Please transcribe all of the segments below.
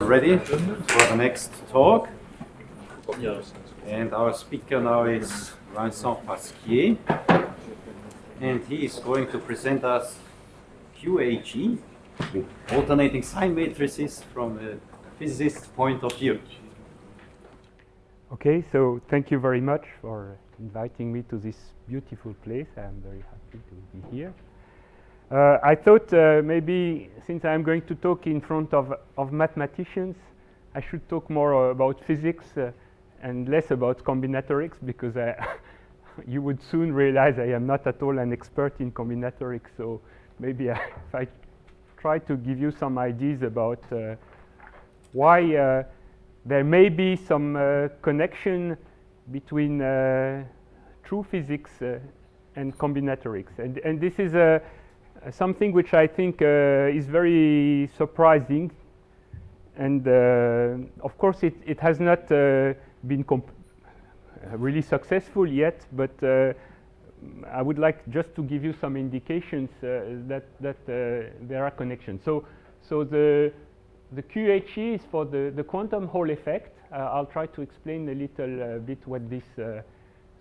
Ready for the next talk. And our speaker now is Vincent Pasquier. And he is going to present us QAG, alternating sign matrices from a physicist's point of view. Okay, so thank you very much for inviting me to this beautiful place. I'm very happy to be here. I thought maybe since I'm going to talk in front of mathematicians, I should talk more about physics and less about combinatorics, because you would soon realize I am not at all an expert in combinatorics. So maybe if I try to give you some ideas about why there may be some connection between true physics and combinatorics. And this is something which I think is very surprising. And of course, it has not been really successful yet, but I would like just to give you some indications that there are connections. So the QHE is for the quantum Hall effect. I'll try to explain a little bit what this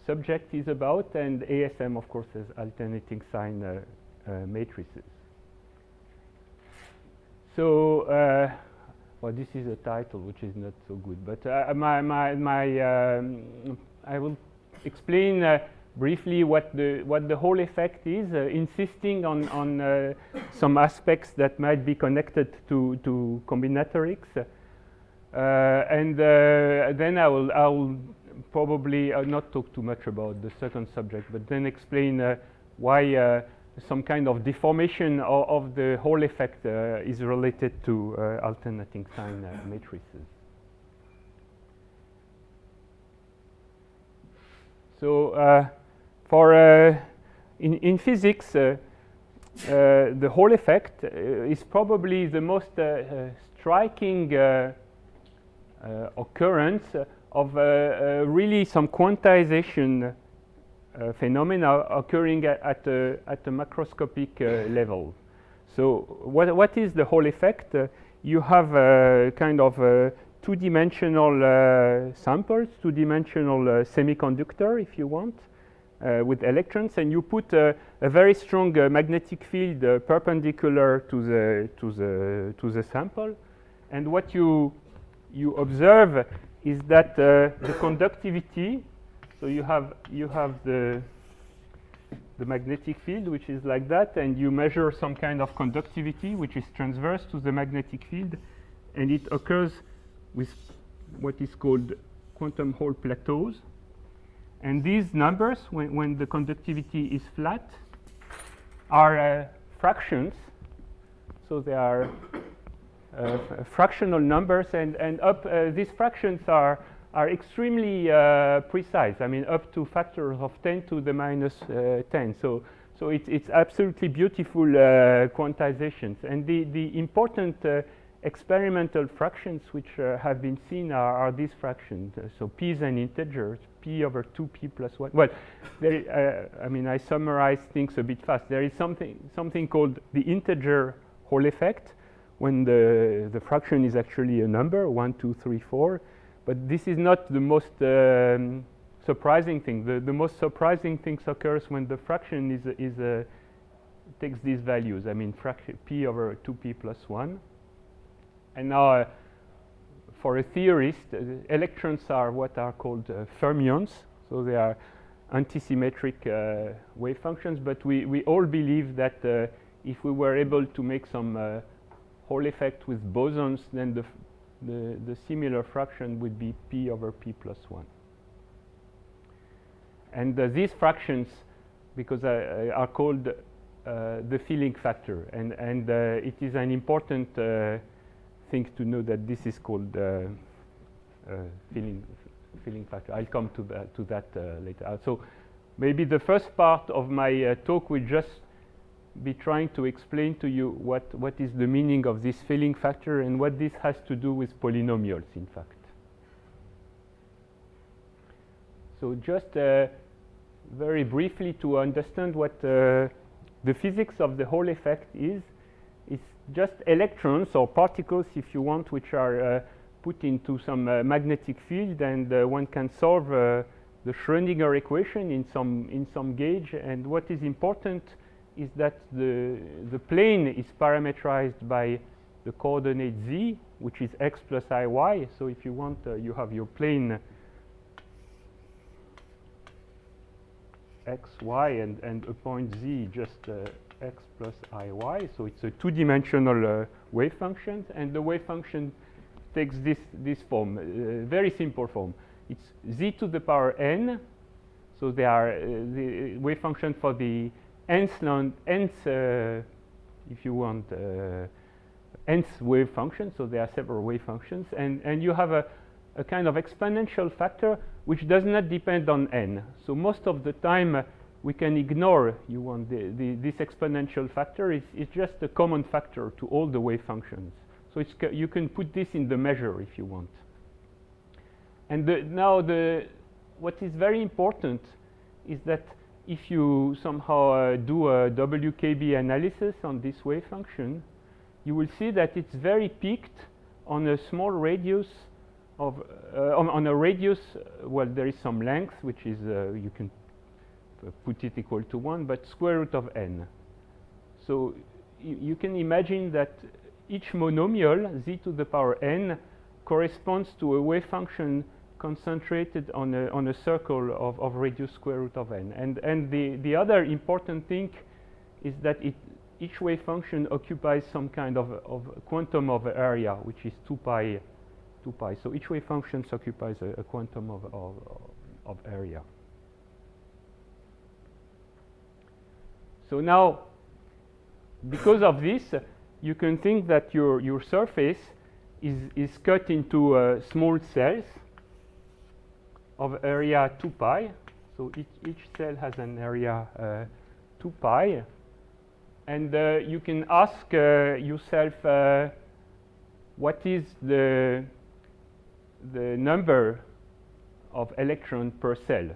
subject is about, and ASM, of course, as alternating sign matrices. So, well, this is a title which is not so good, but I will explain briefly what the Hall effect is, insisting on some aspects that might be connected to combinatorics, and then I'll probably not talk too much about the second subject, but then explain why some kind of deformation of the Hall effect is related to alternating sign matrices. So in physics, the Hall effect is probably the most striking occurrence of really some quantization phenomena occurring at a macroscopic level. So what is the Hall effect? You have kind of two-dimensional samples, two-dimensional semiconductor, if you want, with electrons, and you put a very strong magnetic field perpendicular to the sample, and what you observe is that the conductivity. So you have the magnetic field, which is like that, and you measure some kind of conductivity which is transverse to the magnetic field, and it occurs with what is called quantum Hall plateaus. And these numbers, when the conductivity is flat, are fractions. So they are fractional numbers, and these fractions are extremely precise. I mean, up to factors of 10 to the minus 10. So it's absolutely beautiful quantizations. And the important experimental fractions which have been seen are these fractions. So p is an integer, p over 2p plus 1. Well, I mean, I summarize things a bit fast. There is something called the integer Hall effect, when the fraction is actually a number, 1, 2, 3, 4. But this is not the most surprising thing. The most surprising thing occurs when the fraction takes these values. I mean, p over 2p plus 1. And now, for a theorist, electrons are what are called fermions. So they are antisymmetric wave functions. But we all believe that if we were able to make some Hall effect with bosons, then the similar fraction would be p over p plus 1. And these fractions, because are called the filling factor. And it is an important thing to know that this is called filling factor. I'll come to that later. So maybe the first part of my talk will just be trying to explain to you what is the meaning of this filling factor and what this has to do with polynomials, in fact. So just very briefly to understand what the physics of the Hall effect is, is just electrons or particles, if you want, which are put into some magnetic field, and one can solve the Schrödinger equation in some gauge. And what is important is that the plane is parametrized by the coordinate z, which is x plus iy. So if you want, you have your plane x, y, and a point z, just x plus iy. So it's a two-dimensional wave function, and the wave function takes this form, very simple form. It's z to the power n. So they are the wave function for the nth, if you want, nth wave function. So there are several wave functions, and you have a kind of exponential factor which does not depend on n. So most of the time we can ignore this exponential factor. It's just a common factor to all the wave functions. So you can put this in the measure if you want. And what is very important is that if you somehow do a WKB analysis on this wave function, you will see that it's very peaked on a small radius of on a radius. Well, there is some length which is you can put it equal to 1, but square root of n. So you can imagine that each monomial z to the power n corresponds to a wave function concentrated on a circle of radius square root of n. And the other important thing is that each wave function occupies some kind of quantum of area, which is 2 pi. So each wave function occupies a quantum of area. So now, because of this, you can think that your surface is cut into small cells of area 2 pi. So each cell has an area 2 pi. And you can ask yourself what is the number of electrons per cell.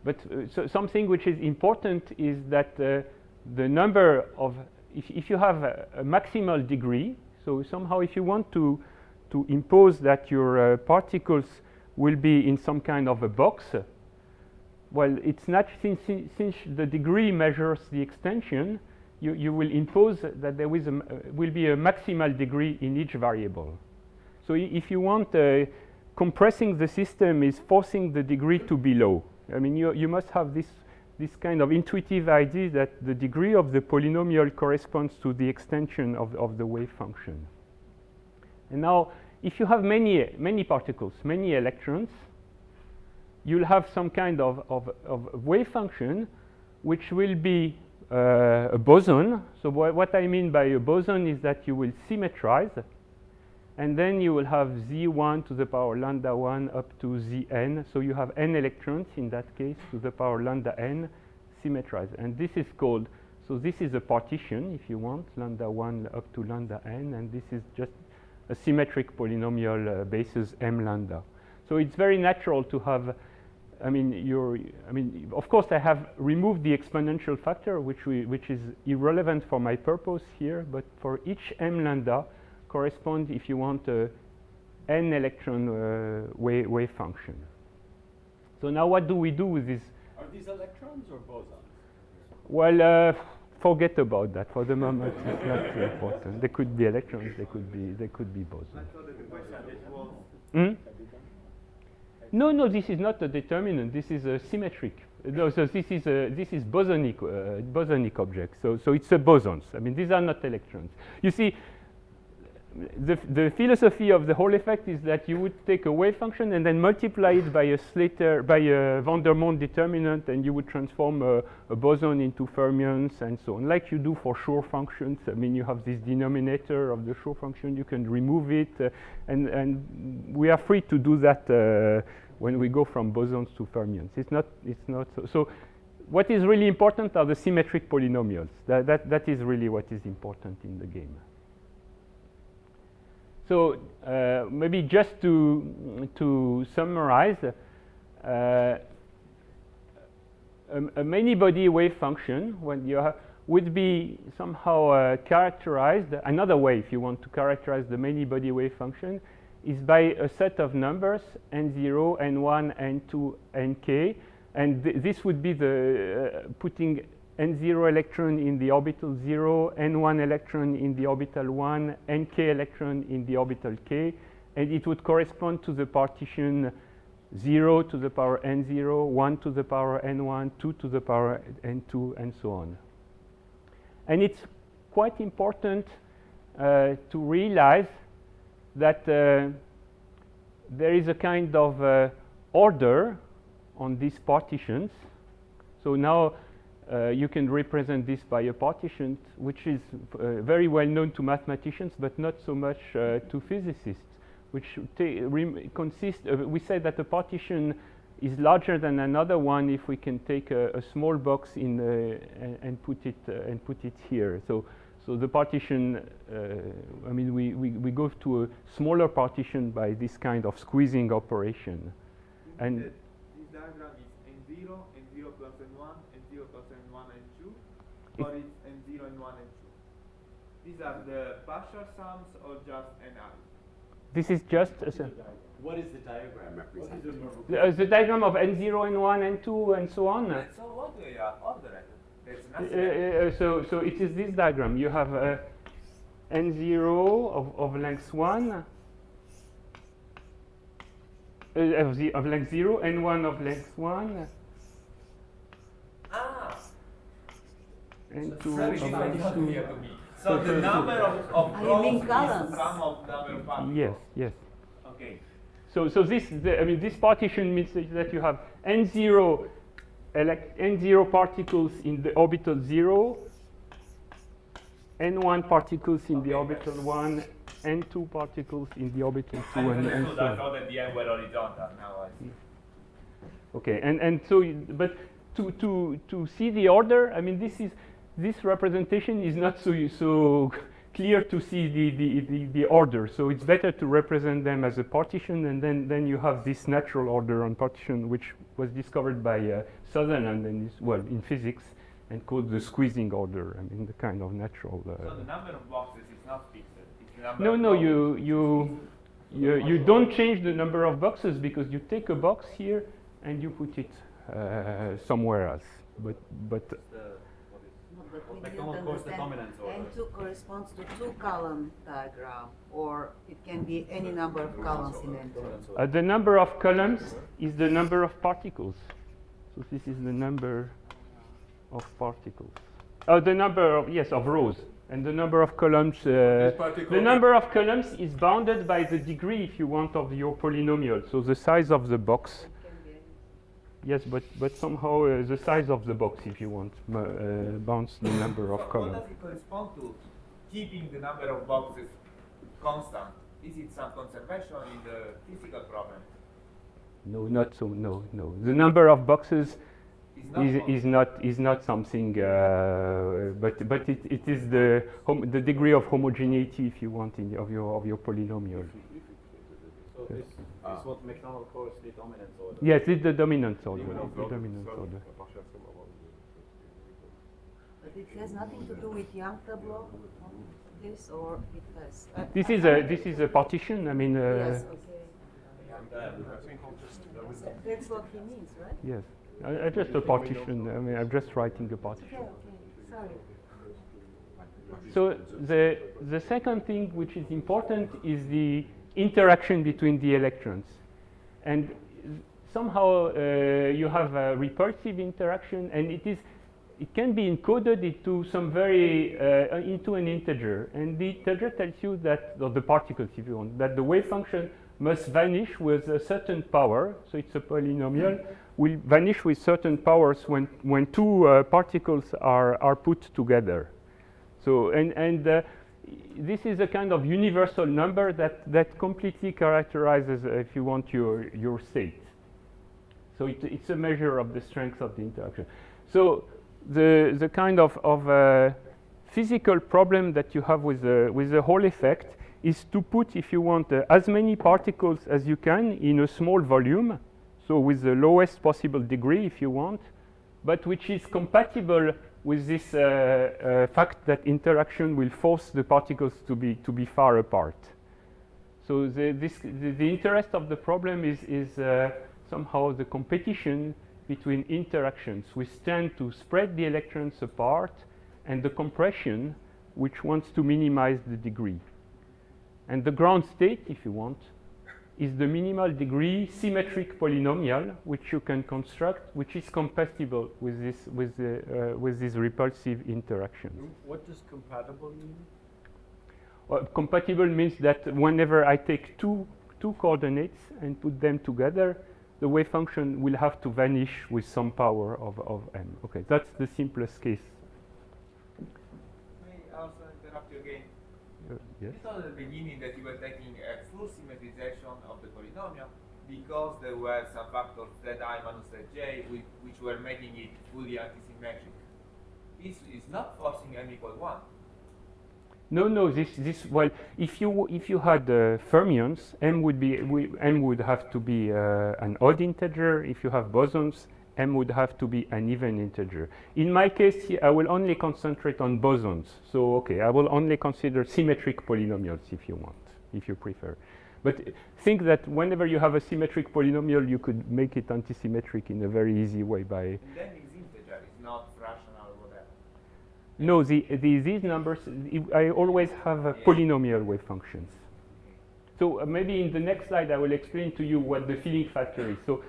But so something which is important is that the number of, if you have a maximal degree, so somehow if you want to impose that your particles will be in some kind of a box, well, it's not, since the degree measures the extension, you will impose that there will be a maximal degree in each variable. So if you want, compressing the system is forcing the degree to be low. I mean, you must have this kind of intuitive idea that the degree of the polynomial corresponds to the extension of the wave function. And now, if you have many particles, many electrons, you'll have some kind of wave function which will be a boson. So what I mean by a boson is that you will symmetrize, and then you will have z1 to the power lambda 1 up to zn. So you have n electrons in that case to the power lambda n symmetrized. And this is called, so this is a partition, if you want, lambda 1 up to lambda n, and this is just a symmetric polynomial basis m lambda. So it's very natural to have, of course I have removed the exponential factor, which is irrelevant for my purpose here, but for each m lambda correspond, if you want, n electron wave function. So now what do we do with this? Are these electrons or bosons? Well, forget about that for the moment. It's not too important. They could be electrons. They could be bosons. I thought that the question was. No, this is not a determinant. This is a symmetric. No, so this is bosonic object. So it's a bosons. I mean, these are not electrons. You see, the philosophy of the whole effect is that you would take a wave function and then multiply it by a van der Monde determinant, and you would transform a boson into fermions and so on, like you do for Schur functions. I mean, you have this denominator of the Schur function. You can remove it, and we are free to do that when we go from bosons to fermions. It's not so. What is really important are the symmetric polynomials. That is really what is important in the game. So maybe just to summarize, a many-body wave function, when would be somehow characterized. Another way, if you want to characterize the many-body wave function, is by a set of numbers n0, n1, n2, nk, and this would be the putting n0 electron in the orbital 0, n1 electron in the orbital 1, nk electron in the orbital k, and it would correspond to the partition 0 to the power n0, 1 to the power n1, 2 to the power n2, and so on. And it's quite important to realize that there is a kind of order on these partitions. So now you can represent this by a partition which is very well known to mathematicians but not so much to physicists, which consists of, we say that a partition is larger than another one if we can take a small box in and put it here. So the partition, I mean, we go to a smaller partition by this kind of squeezing operation. And this diagram is n0, n0 plus n1, n0 plus n1, n2, or it's n0, n1, n2. These are the partial sums or just ni? this is just What is the diagram represent? the diagram of n0, n1, n2, and so on. So what do you order it? There's nothing. So it is this diagram. You have n0 of length 1, of length 0, n1 of length 1, n2 of length 2. So the number of You rows mean is columns? the sum of number of particles. Yes, yes. Okay. So this, I mean, this partition means that you have n0 n0 particles in the orbital 0, n1 particles in the orbital 1, n2 particles in the orbital 2, and so I on. thought at the end were horizontal. Now I see. Okay, and so, but to see the order, I mean, this representation is not so clear to see the order. So it's better to represent them as a partition, and then you have this natural order on partition, which was discovered by Sutherland and well in physics, and called the squeezing order. I mean, the kind of natural. So the number of boxes is not fixed. It's the number No, of no, rows. you don't change the number of boxes because you take a box here and you put it somewhere else. But But we Like didn't of course the understand. dominance order. N2 corresponds to two-column diagram, or it can be any number of columns in N2. the number of columns is the number of particles. So this is the number of particles. The number of, yes, of rows. And the number of columns, the number of columns is bounded by the degree, if you want, of your polynomial. So the size of the box. It can be any. Yes, but somehow the size of the box, if you want, bounds the number of What columns. does it correspond to? Keeping the number of boxes constant. Is it some conservation in the physical problem? No, not so. No. The number of boxes It's not is not something, but it is the degree of homogeneity, if you want, of your polynomial. So this is what McDonald calls the dominance order. Yes, it's the dominant order. It's the dominant order. But it has nothing to do with Young tableau, this, or it has. This is a partition. I mean, Yes, okay. That's what he means, right? yes. I just a partition. I mean, I'm just writing a partition. Okay, sorry. So the second thing which is important is the interaction between the electrons, and somehow you have a repulsive interaction, and it can be encoded into some very into an integer, and the integer tells you that, or the particles if you want, that the wave function must vanish with a certain power. So it's a polynomial, will vanish with certain powers when two particles are put together. So this is a kind of universal number that completely characterizes, if you want, your state. So it's a measure of the strength of the interaction. So the kind of physical problem that you have with the Hall effect is to put, if you want, as many particles as you can in a small volume, so with the lowest possible degree, if you want, but which is compatible with this fact that interaction will force the particles to be far apart. So the interest of the problem is somehow the competition between interactions which tend to spread the electrons apart and the compression which wants to minimize the degree. And the ground state, if you want, is the minimal degree symmetric polynomial which you can construct, which is compatible with this repulsive interaction. What does compatible mean? Well, compatible means that whenever I take two coordinates and put them together, the wave function will have to vanish with some power of m. Okay, that's the simplest case. May I also interrupt you again? Yes. You told at the beginning that you were taking a full symmetrization of the polynomial because there were some factors Zi minus J which were making it fully antisymmetric. This is not forcing m equal 1. No. Well, if you had fermions, m would have to be an odd integer. If you have bosons, m would have to be an even integer. In my case, here, I will only concentrate on bosons. So, okay, I will only consider symmetric polynomials if you want, if you prefer. But think that whenever you have a symmetric polynomial, you could make it antisymmetric in a very easy way by. And then it's integer, it's not rational or whatever. No, these numbers, I always have polynomial wave functions. So maybe in the next slide I will explain to you what the filling factor is. So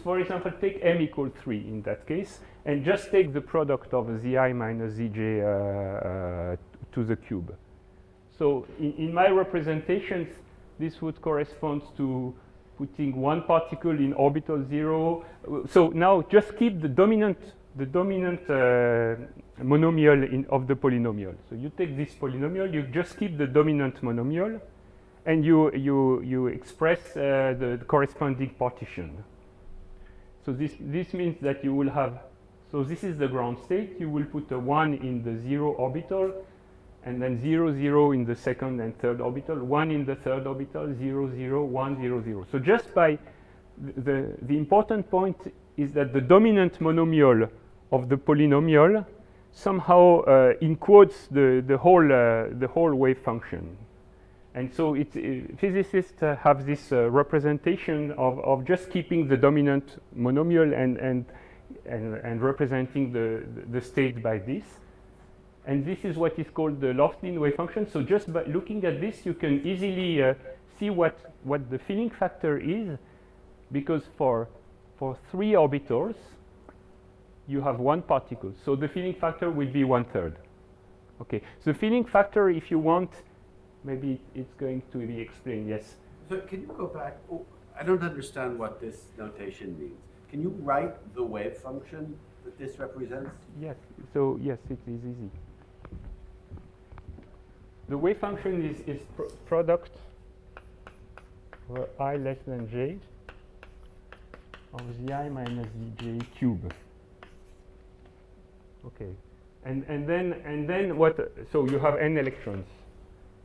for example, take m equal 3 in that case, and just take the product of zi minus zj to the cube. So in my representations, this would correspond to putting one particle in orbital 0. So now just keep the dominant monomial of the polynomial. So you take this polynomial, you just keep the dominant monomial, and you express the corresponding partition. So this means that you will have, so this is the ground state, you will put a 1 in the 0 orbital, and then 0, 0 in the second and third orbital, 1 in the third orbital, 0, 0, 1, 0, 0. So just by the important point is that the dominant monomial of the polynomial somehow encodes the whole wave function. And so physicists have this representation of just keeping the dominant monomial and representing the state by this. And this is what is called the Loftin wave function. So just by looking at this, you can easily see what the filling factor is, because for 3 orbitals, you have 1 particle. So the filling factor will be 1/3. Okay, so the filling factor, if you want, maybe it's going to be explained. Yes. So can you go back? Oh, I don't understand what this notation means. Can you write the wave function that this represents? Yes. So yes, it is easy. The wave function is product for I less than j of zi minus zj cube. Okay, and then what? So you have n electrons,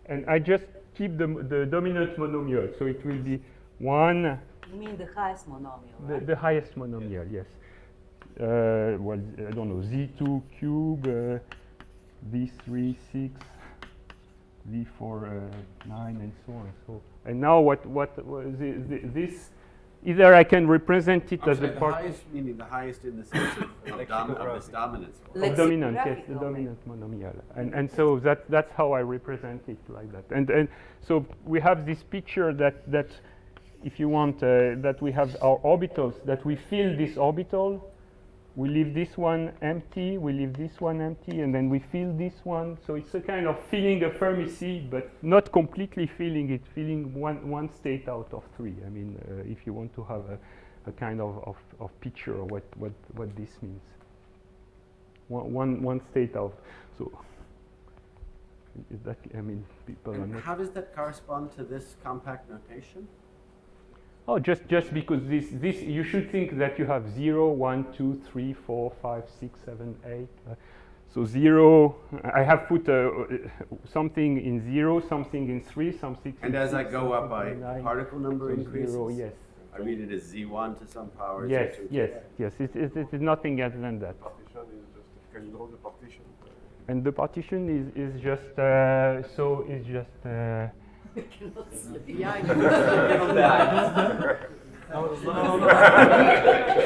and I just keep the dominant monomial. So it will be 1. You mean the highest monomial, right? The highest monomial, yes. Well, I don't know, z2 cube, v3 6, v4 9, and so on. So and now this? Either I can represent it as a part. The highest, meaning the highest in the sense of this dominance. Of dominant, yes, the dominant monomial, and so that's how I represent it like that. And so we have this picture that if you want, that we have our orbitals, that we fill this orbital, we leave this one empty, we leave this one empty, and then we fill this one. So it's a kind of filling a Fermi seed, but not completely filling it, filling one state out of 3. I mean, if you want to have a kind of picture of what this means. One state out. So is that, I mean, people are not. How does that correspond to this compact notation? Oh, just because this you should think that you have 0, 1, 2, 3, 4, 5, 6, 7, 8. So 0, I have put something in 0, something in 3, something. And as I go up, particle number increases. 0, yes. I read it as z1 to some power. Yes, z2 yes, yes. It is nothing other than that. can you draw the partition? And the partition is just so is just. Behind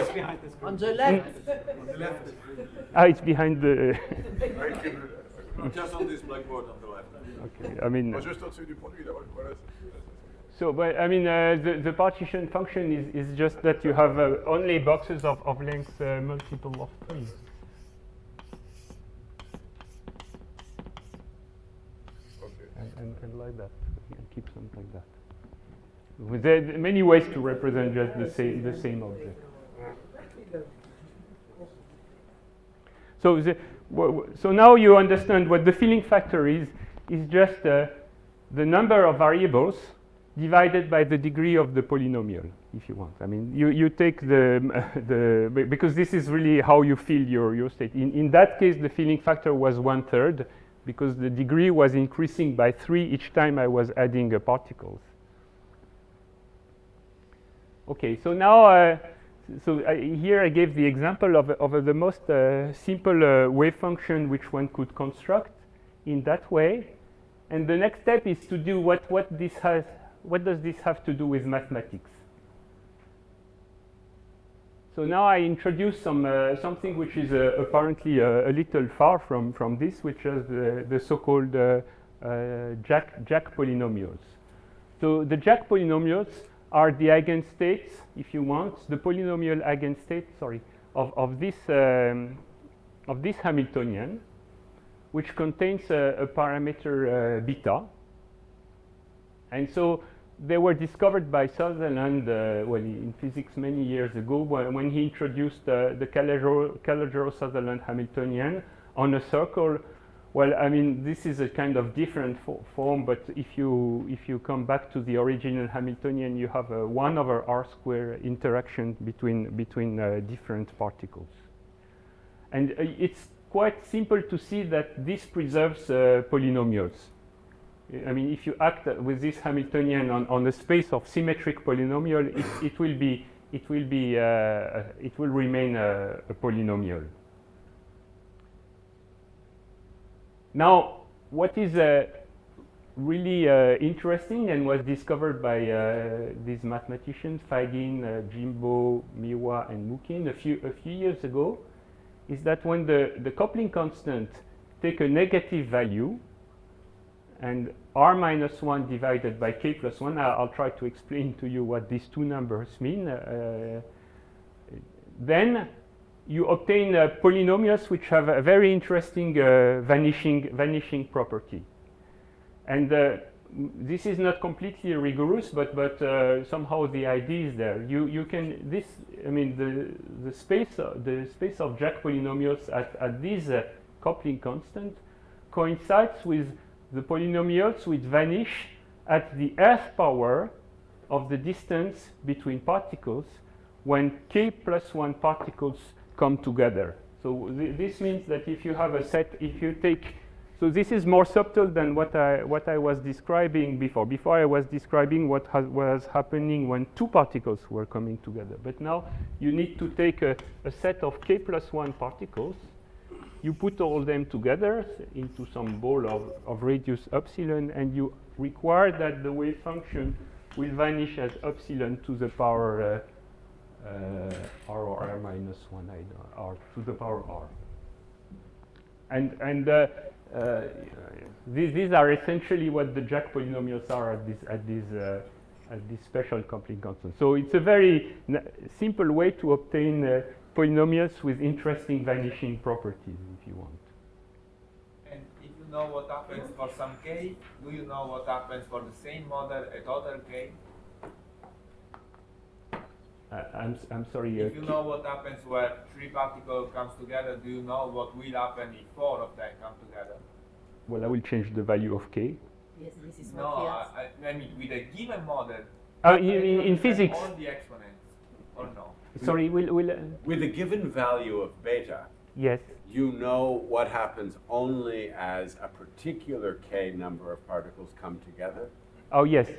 It's behind this on the left. On the left. It's behind the. Just on this blackboard on the left. Okay, I mean. Moi, juste au-dessus du produit, là, voilà. So, but I mean, the partition function is just that you have only boxes of length multiple of 3. And like that, and keep them like that. There are many ways to represent just the same object. So so now you understand what the filling factor is just the number of variables divided by the degree of the polynomial, if you want. I mean, you take because this is really how you fill your state. In that case, the filling factor was 1/3, because the degree was increasing by 3 each time I was adding particles. Okay, so now, here I gave the example of the most simple wave function which one could construct in that way. And the next step is to do what does this have to do with mathematics? So now I introduce something which is apparently a little far from this, which is the so-called Jack polynomials. So the Jack polynomials are the eigenstates, if you want, the polynomial eigenstate, of this Hamiltonian, which contains a parameter beta. And so they were discovered by Sutherland in physics many years ago when he introduced the Calogero-Sutherland Hamiltonian on a circle. Well, I mean, this is a kind of different form, but if you come back to the original Hamiltonian, you have a 1/r² interaction between different particles. And it's quite simple to see that this preserves polynomials. I mean, if you act with this Hamiltonian on a space of symmetric polynomial, it will remain a polynomial. Now, what is really interesting and was discovered by these mathematicians, Fagin, Jimbo, Miwa, and Mukin a few years ago, is that when the coupling constant take a negative value, and r minus 1 divided by k plus 1, I'll try to explain to you what these two numbers mean. Then you obtain polynomials which have a very interesting vanishing property. And this is not completely rigorous, but somehow the idea is there. You can the space of Jack polynomials at this coupling constant coincides with the polynomials which vanish at the nth power of the distance between particles when k plus 1 particles come together. So this means that if you have a set, if you take, so this is more subtle than what I was describing before. Before I was describing what was happening when two particles were coming together. But now you need to take a set of k plus 1 particles. You put all them together into some ball of radius epsilon, and you require that the wave function will vanish as epsilon to the power r or r minus 1, r to the power r. And these are essentially what the Jack polynomials are at this special coupling constant. So it's a very simple way to obtain polynomials with interesting vanishing properties, if you want. And if you know what happens for some k, do you know what happens for the same model at other k? I'm sorry. If you know what happens where 3 particles comes together, do you know what will happen if 4 of them come together? Well, I will change the value of k. Yes, this is No, what I mean with a given model. In physics. All the exponents, or no? Sorry, With a given value of beta, yes. you know what happens only as a particular k number of particles come together? Oh, yes.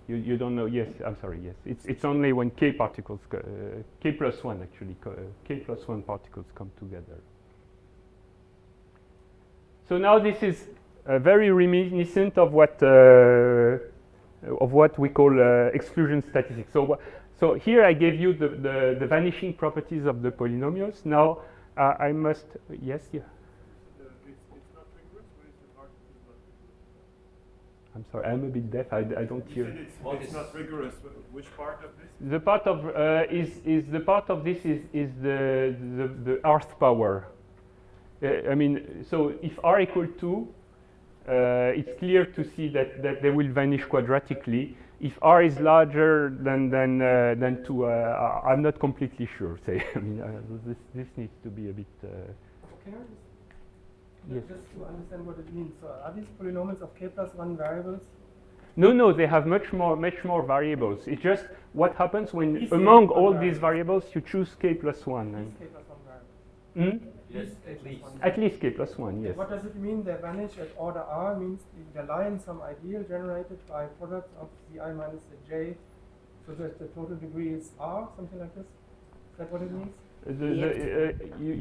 You don't know. Yes, I'm sorry. Yes, it's only when k particles, k plus 1 actually, k plus 1 particles come together. So now this is very reminiscent of what we call exclusion statistics. So here I gave you the vanishing properties of the polynomials. Now I must, yes, yeah. It's not rigorous. What is the part that is not rigorous? I'm sorry, I'm a bit deaf. I don't hear. It's not rigorous. Which part of this? The part of is the part of this is the rth power. I mean, so if r equal 2, it's clear to see that they will vanish quadratically. If r is larger than 2, I'm not completely sure. Say, I mean, this needs to be a bit. Can I Yes. just to understand what it means? So are these polynomials of k+1 variables? No, they have much more variables. It's just what happens when Is among k+1 all these variables. variables you choose k+1. These k+1 variables. Yes, These at least. k+1 At least k+1, yes. What does it mean they vanish at order r? Means they lie in some ideal generated by products of the I minus the j, so that the total degree is r, something like this? Is that what it means?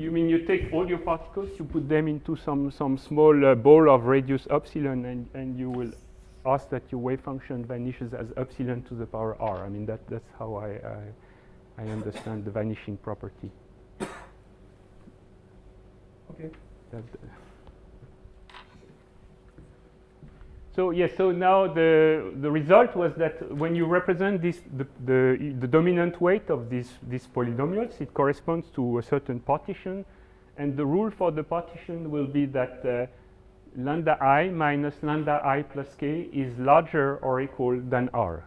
You mean you take all your particles, you put them into some small ball of radius epsilon, and you will ask that your wave function vanishes as epsilon to the power r. I mean that's how I understand the vanishing property. Okay. So yes, so now the result was that when you represent this the dominant weight of these polynomials, it corresponds to a certain partition, and the rule for the partition will be that lambda I minus lambda I plus k is larger or equal than r.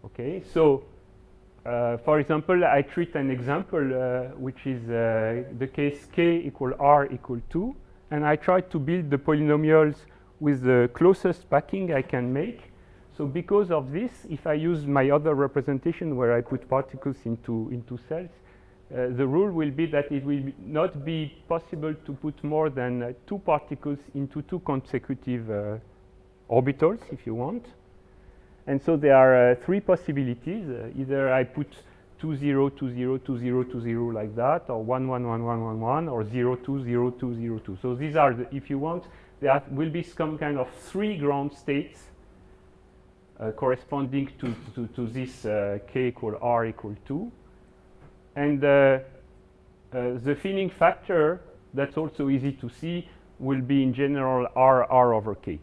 Okay, so for example, I treat an example which is the case k equal r equal 2, and I try to build the polynomials with the closest packing I can make. So because of this, if I use my other representation where I put particles into cells, the rule will be that it will not be possible to put more than 2 particles into 2 consecutive orbitals, if you want. And so there are 3 possibilities. Either I put 2, 0, 2, 0, 2, 0, 2, 0 like that, or 1, 1, 1, 1, 1, 1, or 0, 2, 0, 2, 0, 2. So these are, if you want, there will be some kind of 3 ground states corresponding to this k equal r equal 2. And the thinning factor, that's also easy to see, will be in general r over k.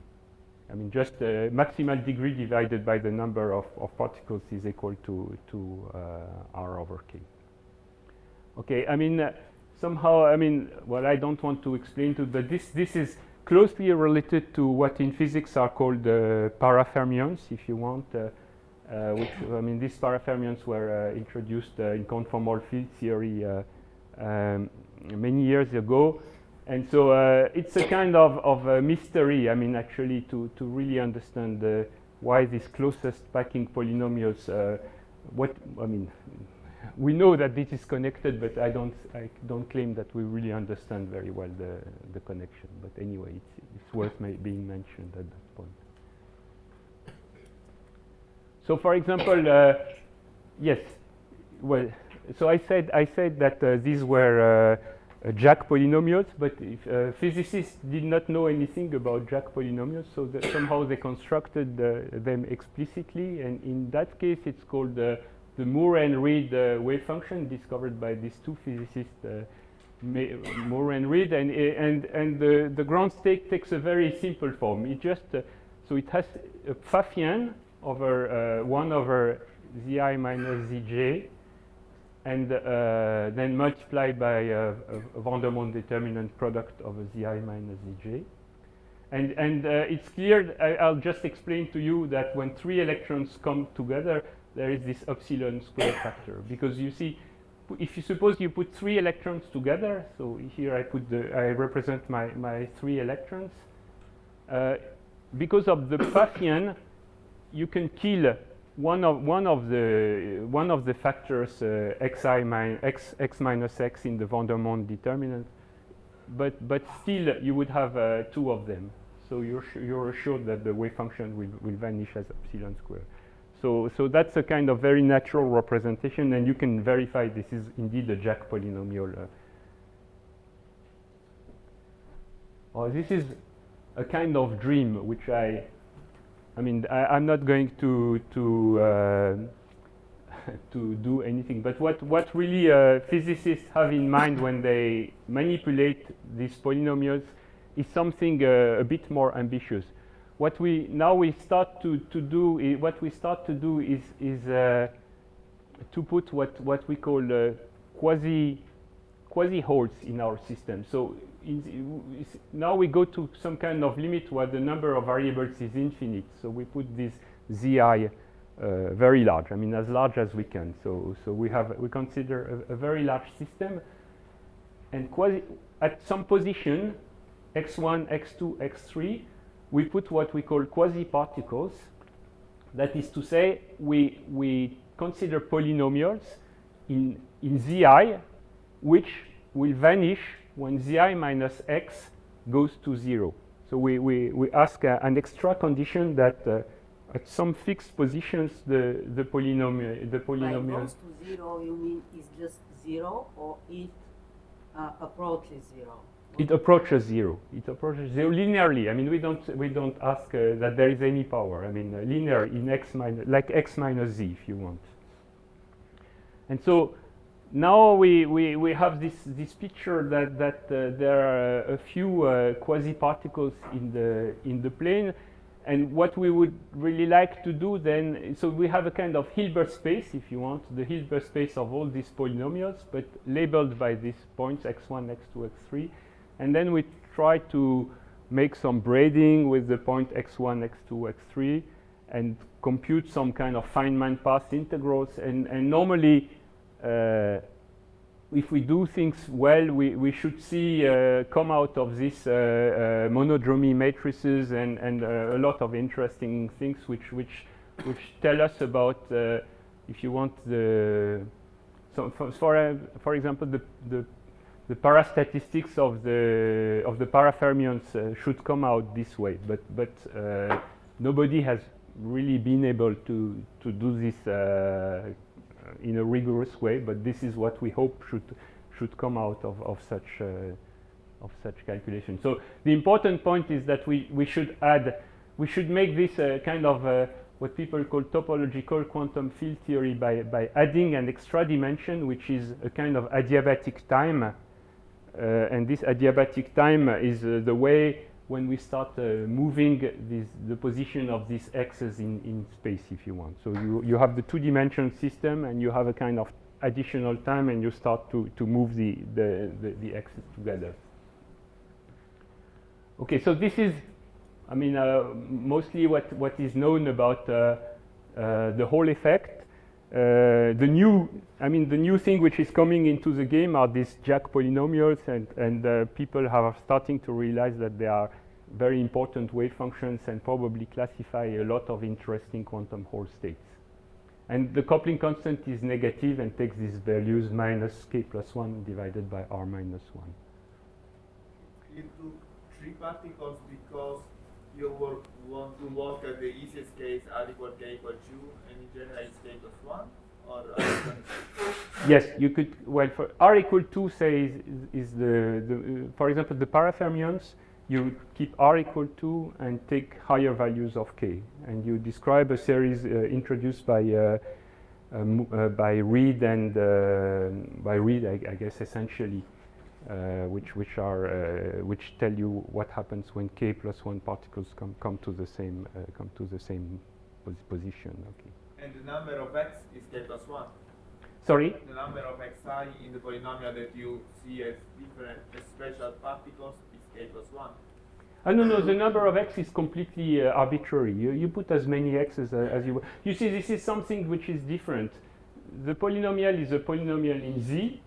I mean, just maximal degree divided by the number of particles is equal to r over k. Okay, I mean, somehow, I mean, well, I don't want to explain to, but this is closely related to what in physics are called parafermions, if you want, which, I mean, these parafermions were introduced in conformal field theory many years ago. And so it's a kind of a mystery, I mean, actually, to really understand why these closest packing polynomials, I mean, we know that this is connected, but I don't claim that we really understand very well the connection. But anyway, it's worth being mentioned at that point. So, for example, yes, well, so I said that these were Jack polynomials, but if, physicists did not know anything about Jack polynomials, so that somehow they constructed them explicitly, and in that case, it's called the Moore and Reed wave function, discovered by these 2 physicists, Moore and Reed, and the ground state takes a very simple form. It just so it has a Pfaffian over 1 over zi minus zj, and then multiplied by a Vandermonde determinant product of a zi minus zj. And it's clear, I'll just explain to you that when 3 electrons come together, there is this epsilon square factor. Because you see, if you suppose you put 3 electrons together, so here I represent my 3 electrons, because of the Pfaffian, you can kill one of the factors x minus x in the Vandermonde determinant, but still you would have 2 of them. So you're assured that the wave function will vanish as epsilon square. So that's a kind of very natural representation, and you can verify this is indeed a Jack polynomial. or this is a kind of dream, which I'm not going to to do anything. But what really physicists have in mind when they manipulate these polynomials is something a bit more ambitious. What we start to do is to put what we call quasi holes in our system. So now we go to some kind of limit where the number of variables is infinite. So we put this zi very large. I mean, as large as we can. So we consider a very large system, and at some position x1, x2, x3, we put what we call quasi-particles. That is to say, we consider polynomials in zi, which will vanish when zi minus x goes to 0. So we ask an extra condition that at some fixed positions the polynomial Like goes to 0, you mean it's just 0, or it approaches 0? It approaches 0. It approaches 0 linearly. I mean, we don't ask that there is any power. I mean, linear in x minus, like x minus z, if you want. And so now we have this picture that there are a few quasi-particles in the plane, and what we would really like to do then, so we have a kind of Hilbert space, if you want, the Hilbert space of all these polynomials, but labeled by these points x1, x2, x3, and then we try to make some braiding with the point x1, x2, x3, and compute some kind of Feynman path integrals, and normally if we do things well, we should see come out of this monodromy matrices and a lot of interesting things which tell us about, if you want, for example, the parastatistics of the parafermions should come out this way, but nobody has really been able to do this in a rigorous way, but this is what we hope should come out of such calculation. So the important point is that we should make this a kind of what people call topological quantum field theory by adding an extra dimension, which is a kind of adiabatic time, and this adiabatic time is the way when we start moving the position of these x's in space, if you want. So you have the two-dimensional system, and you have a kind of additional time, and you start to move the x's together. Okay, so this is, I mean, mostly what is known about the Hall effect. The new thing which is coming into the game are these Jack polynomials, and people are starting to realize that they are very important wave functions and probably classify a lot of interesting quantum Hall states. And the coupling constant is negative and takes these values minus k plus 1 divided by r minus 1. You took 3 particles because you want to work at the easiest case r equal k equal 2, and in general it's k plus 1, or yes, you could, well, for r equal 2, say, is the for example, the parafermions, you keep r equal 2 and take higher values of k, and you describe a series introduced by Reed and I guess essentially, which tell you what happens when k plus 1 particles come to the same position. Okay. And the number of x is k plus 1. Sorry? The number of xi in the polynomial that you see as different, as special particles, is k plus 1. No, the number of x is completely arbitrary. You put as many x's as you want. You see, this is something which is different. The polynomial is a polynomial in Z,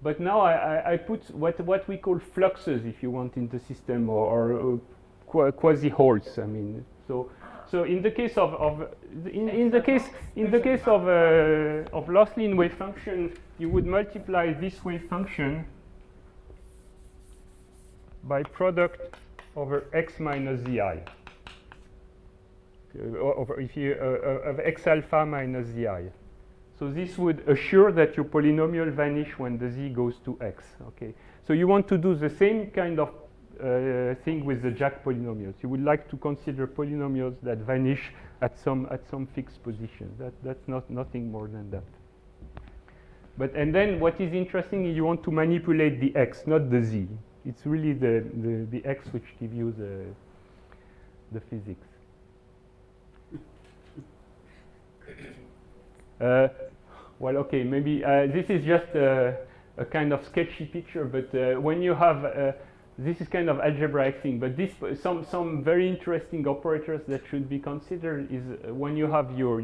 but now I put what we call fluxes, if you want, in the system, or quasi-holes. I mean, so in the case of Losslin wave function, you would multiply this wave function by product over x minus zi, over if you of x alpha minus zi. So this would assure that your polynomial vanish when the z goes to x. Okay. So you want to do the same kind of thing with the Jack polynomials. You would like to consider polynomials that vanish at some fixed position. That's nothing more than that. But and then what is interesting is you want to manipulate the x, not the z. It's really the x which gives you the physics. Well, okay, maybe this is just a kind of sketchy picture, but when you have this is kind of algebraic thing, but this some very interesting operators that should be considered is when you have your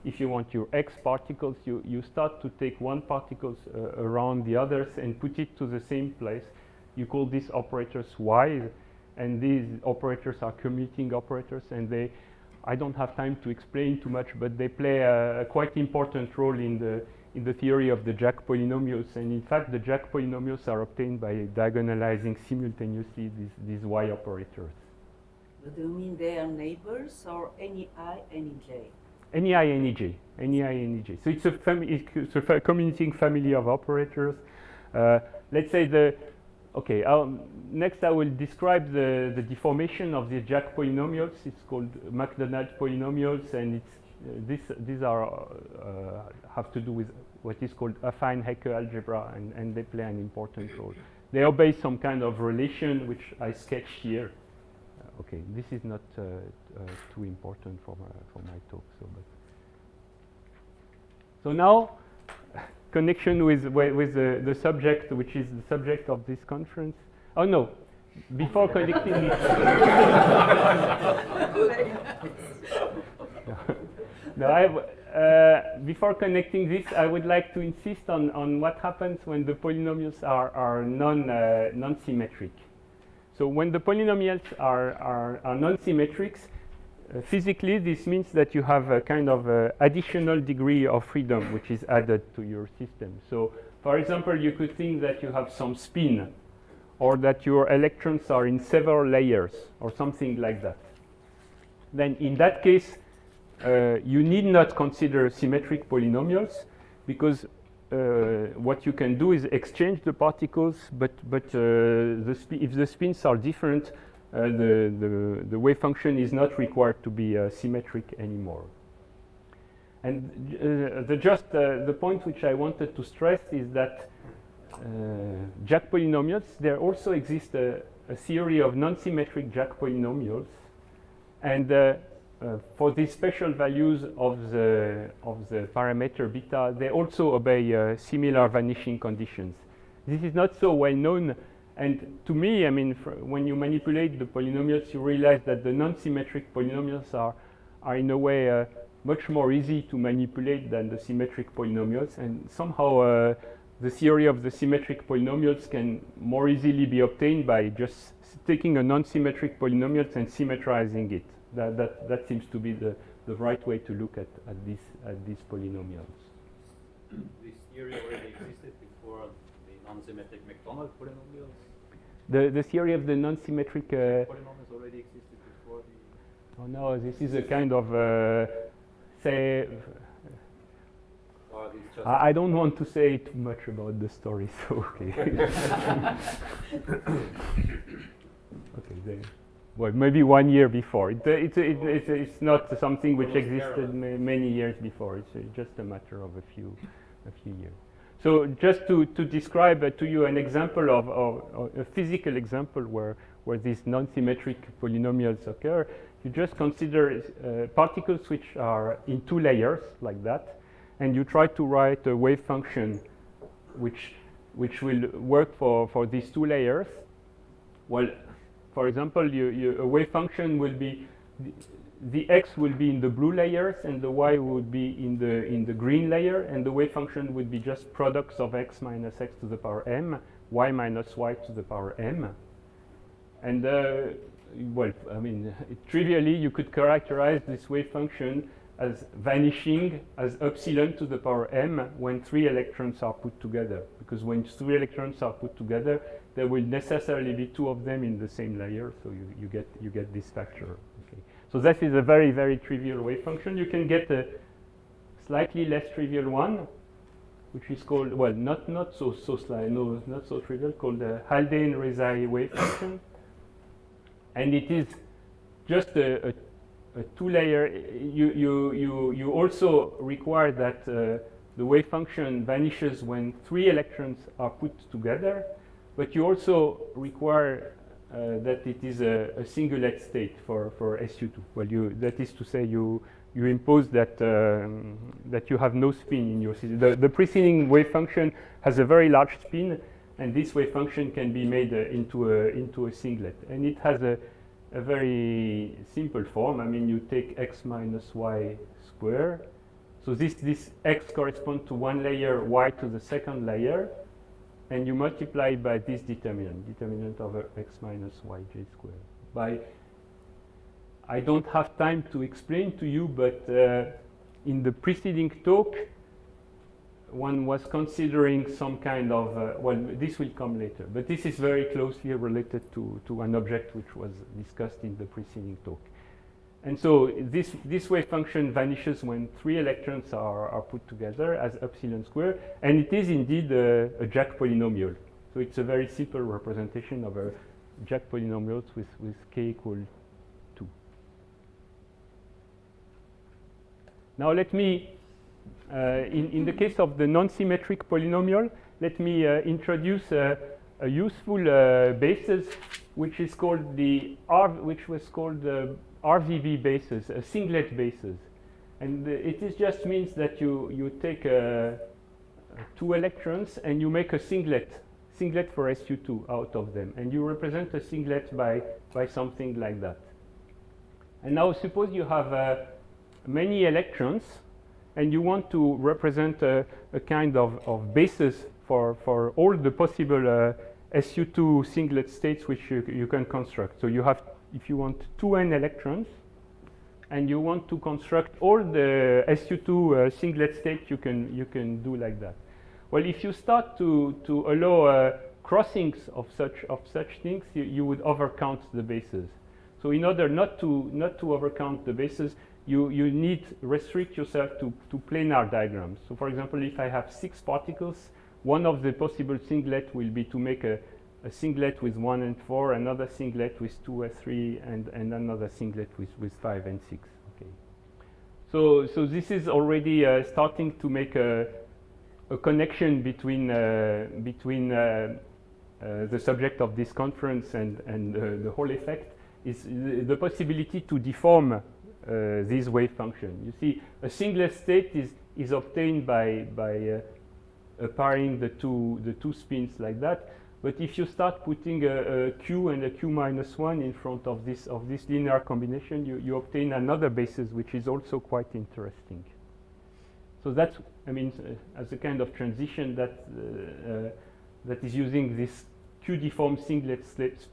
if you want your x particles, you start to take one particles around the others and put it to the same place. You call these operators y, and these operators are commuting operators, and I don't have time to explain too much, but they play a quite important role in the theory of the Jack polynomials. And in fact, the Jack polynomials are obtained by diagonalizing simultaneously these y operators. But do you mean they are neighbors or any I, any j? Any I, any j. Any I, any j. So it's a commuting family of operators. Let's say okay, next I will describe the deformation of the Jack polynomials. It's called McDonald polynomials, and these are have to do with what is called affine Hecke algebra, and they play an important role. They obey some kind of relation which I sketched here. Okay, this is not too important for my talk. So now, connection with the subject, which is the subject of this conference. Oh no, before connecting it. Before connecting this, I would like to insist on what happens when the polynomials are non-symmetric. So when the polynomials are non-symmetrics, physically this means that you have a kind of additional degree of freedom which is added to your system. So for example, you could think that you have some spin, or that your electrons are in several layers, or something like that. Then in that case, you need not consider symmetric polynomials, because what you can do is exchange the particles, but if the spins are different, the wave function is not required to be symmetric anymore. And the point which I wanted to stress is that Jack polynomials, there also exists a theory of non-symmetric Jack polynomials, and for these special values of the parameter beta, they also obey similar vanishing conditions. This is not so well known, and to me, I mean, when you manipulate the polynomials, you realize that the non-symmetric polynomials are in a way much more easy to manipulate than the symmetric polynomials, and somehow the theory of the symmetric polynomials can more easily be obtained by just taking a non-symmetric polynomial and symmetrizing it. That seems to be the right way to look at these polynomials. This theory already existed before the non-symmetric McDonald polynomials? The theory of the non-symmetric polynomials already existed before the... Oh no, this is a kind of say... I don't want to say too much about the story, so okay. Okay, well, maybe 1 year before. It's not something which existed many years before. It's just a matter of a few years. So just to describe to you an example of a physical example where these non-symmetric polynomials occur, you just consider particles which are in 2 layers like that, and you try to write a wave function which will work for these 2 layers. Well, for example, a wave function will be the x will be in the blue layers, and the y would be in the green layer, and the wave function would be just products of x minus x to the power m, y minus y to the power m. And well, I mean, trivially, you could characterize this wave function as vanishing as epsilon to the power m when 3 electrons are put together, because when 3 electrons are put together, there will necessarily be 2 of them in the same layer, so you get this factor. Okay. So that is a very, very trivial wave function. You can get slightly less trivial one, which is called, well, not so trivial, called the Haldane-Rezai wave function. And it is just a two-layer. You also require that the wave function vanishes when 3 electrons are put together, but you also require that it is a singlet state for SU2. Well, that is to say, you impose that that you have no spin in your system. The preceding wave function has a very large spin, and this wave function can be made into a singlet, and it has a very simple form. I mean, you take x minus y square. So this x corresponds to one layer, y to the second layer, and you multiply by this determinant over x minus yj squared. I don't have time to explain to you, but in the preceding talk, one was considering some kind of, well, this will come later, but this is very closely related to an object which was discussed in the preceding talk. And so this wave function vanishes when 3 electrons are put together as epsilon squared, and it is indeed a Jack polynomial. So it's a very simple representation of a Jack polynomials with k equal 2. Now let me, in the case of the non-symmetric polynomial, let me introduce a useful basis, which is called which was called the RVB basis, a singlet basis. And it just means that you take 2 electrons and you make a singlet for SU2 out of them. And you represent a singlet by something like that. And now suppose you have many electrons and you want to represent a kind of basis for all the possible SU2 singlet states which you can construct. So you have, if you want 2n electrons, and you want to construct all the SU2 singlet states, you can do like that. Well, if you start to allow crossings of such things, you would overcount the bases. So in order not to overcount the bases, you need restrict yourself to planar diagrams. So for example, if I have 6 particles, one of the possible singlet will be to make a singlet with 1 and 4, another singlet with 2 and 3, and another singlet with 5 and 6. Okay. So this is already starting to make a connection between the subject of this conference and the whole effect is the possibility to deform this wave function. You see, a singlet state is obtained by pairing the two spins like that. But if you start putting a q and a q minus 1 in front of this linear combination, you obtain another basis which is also quite interesting. So that's, I mean, as a kind of transition that is using this q-deformed singlet states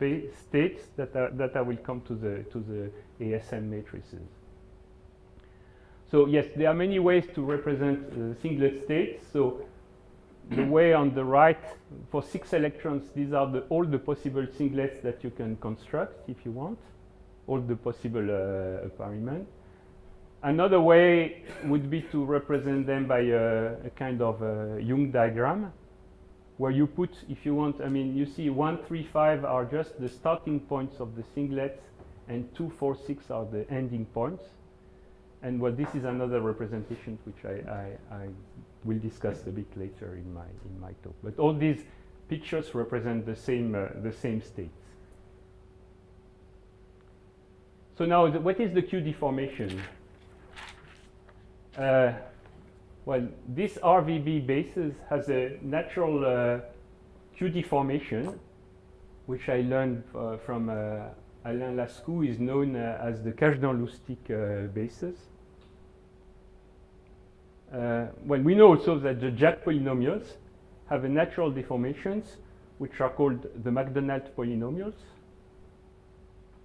that I will come to the ASM matrices. So yes, there are many ways to represent singlet states. So the way on the right, for 6 electrons, these are all the possible singlets that you can construct if you want, all the possible appariment. Another way would be to represent them by a kind of Young diagram, where you put, if you want, I mean, you see 1, 3, 5 are just the starting points of the singlets, and 2, 4, 6 are the ending points. And well, this is another representation which I will discuss a bit later in my talk. But all these pictures represent the same states. So now, what is the Q deformation? Well, this RVB basis has a natural Q deformation, which I learned from Alain Lascaux, is known as the Kazhdan-Lustig basis. Well, we know also that the Jack polynomials have a natural deformations, which are called the McDonald polynomials.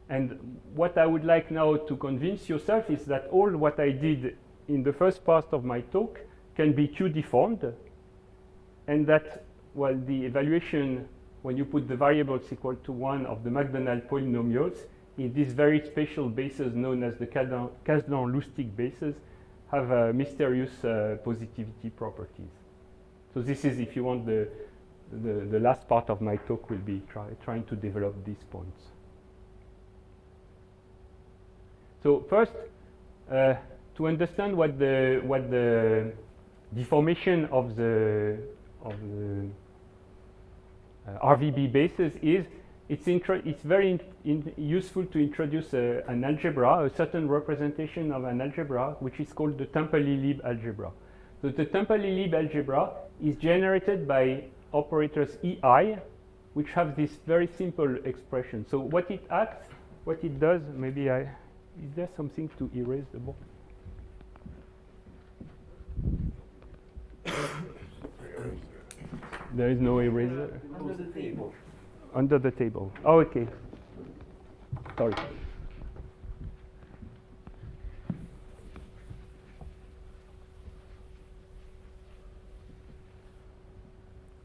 And what I would like now to convince yourself is that all what I did in the first part of my talk can be Q-deformed, and that, well, the evaluation, when you put the variables equal to 1 of the McDonald polynomials in this very special basis known as the Kazhdan-Lustig basis, have mysterious positivity properties. So this is, if you want, the last part of my talk will be trying to develop these points. So first, to understand what the deformation of the RVB basis is, it's very useful to introduce an algebra, a certain representation of an algebra, which is called the Temple-Lieb algebra. So the Temple-Lieb algebra is generated by operators EI, which have this very simple expression. So what it acts, what it does, maybe is there something to erase the board? There is no eraser. Under the table. Under the table. Oh, okay. Sorry.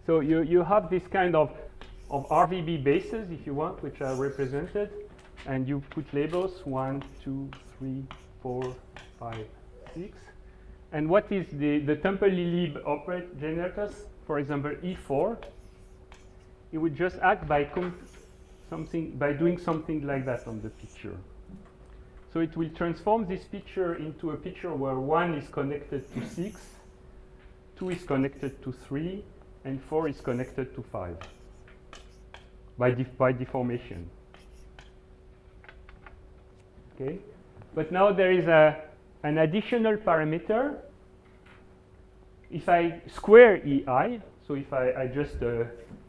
So you have this kind of RVB bases, if you want, which are represented, and you put labels 1, 2, 3, 4, 5, 6. And what is the Temple-Lieb generators? For example, E4. It would just act by doing something like that on the picture. So it will transform this picture into a picture where 1 is connected to 6, 2 is connected to 3, and 4 is connected to 5 by deformation. Okay, but now there is an additional parameter. If I square EI, so if I just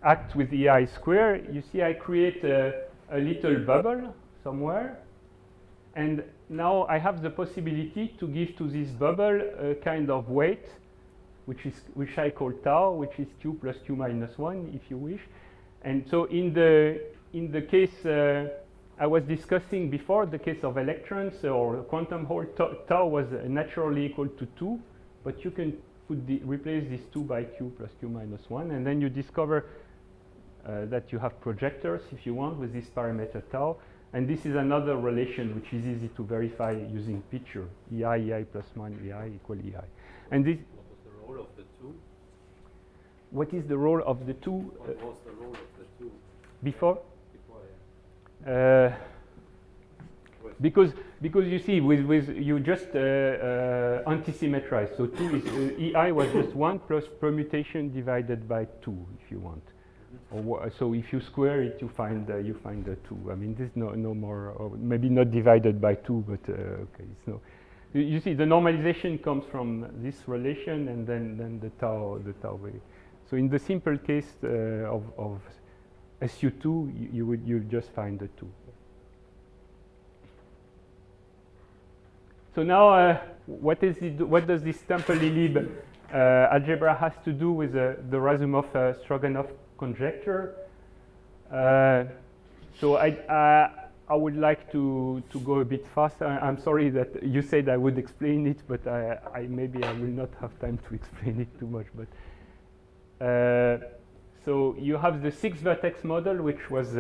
act with EI square, you see I create a little bubble somewhere, and now I have the possibility to give to this bubble a kind of weight, which I call tau, which is q plus q minus 1, if you wish. And so in the case I was discussing before, the case of electrons or quantum Hall, tau was naturally equal to 2, but you can replace this 2 by q plus q minus 1, and then you discover that you have projectors, if you want, with this parameter tau. And this is another relation which is easy to verify using picture. EI plus 1, EI equal EI. And this. What was the role of the two? What is the role of the two? What was the role of the two? Before? Before, yeah. Because you see, with you just anti-symmetrize. So 2 is EI was just 1 plus permutation divided by 2, if you want. Or so if you square it, you find the 2. I mean, this is no more, or maybe not divided by 2, but okay, it's no. You see, the normalization comes from this relation, and then the tau value. So in the simple case of SU2, you just find the 2. So now, what does this Temple-Lieb algebra has to do with the Razumov-Stroganov conjecture? So I would like to go a bit faster. I'm sorry that you said I would explain it, but maybe I will not have time to explain it too much. But so you have the 6-vertex model, which was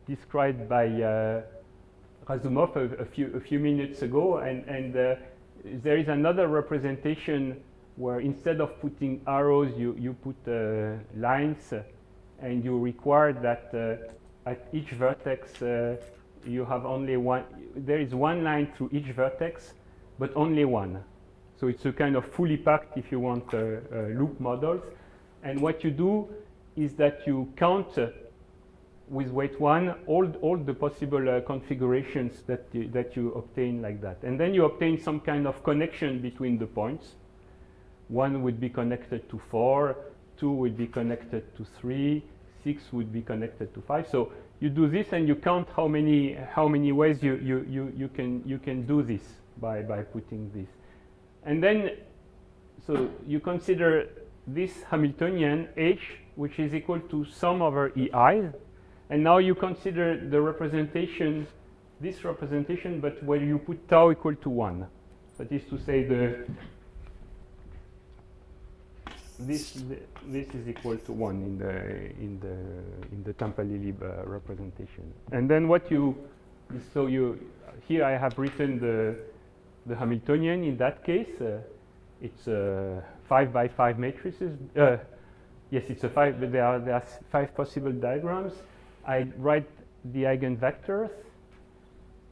described by Razumov a few minutes ago, and there is another representation where instead of putting arrows, you put lines, and you require that at each vertex you have only one. There is one line through each vertex, but only one. So it's a kind of fully packed, if you want, loop models. And what you do is that you count with weight 1 all the possible configurations that you obtain like that, and then you obtain some kind of connection between the points. 1 would be connected to 4, 2 would be connected to 3, 6 would be connected to 5. So you do this, and you count how many ways you can do this by putting this, and then so you consider this Hamiltonian H, which is equal to sum over EIs. And now you consider the representation, this representation, but where you put tau equal to 1. That is to say, this is equal to 1 in the Temple-Lieb representation. And then what here I have written the Hamiltonian in that case. It's 5 by 5 matrices. Yes, it's a 5, but there are 5 possible diagrams. I write the eigenvectors.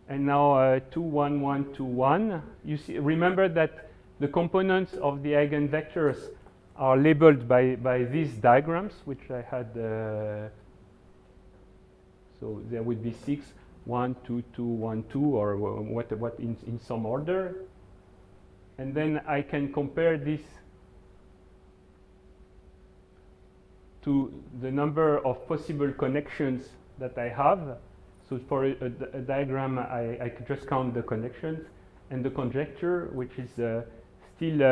And now 2, 1, 1, 2, 1. You see, remember that the components of the eigenvectors are labeled by these diagrams, which I had. So there would be 6, 1, 2, 2, 1, 2, or what in some order. And then I can compare this to the number of possible connections that I have. So for a diagram, I could just count the connections, and the conjecture, which is still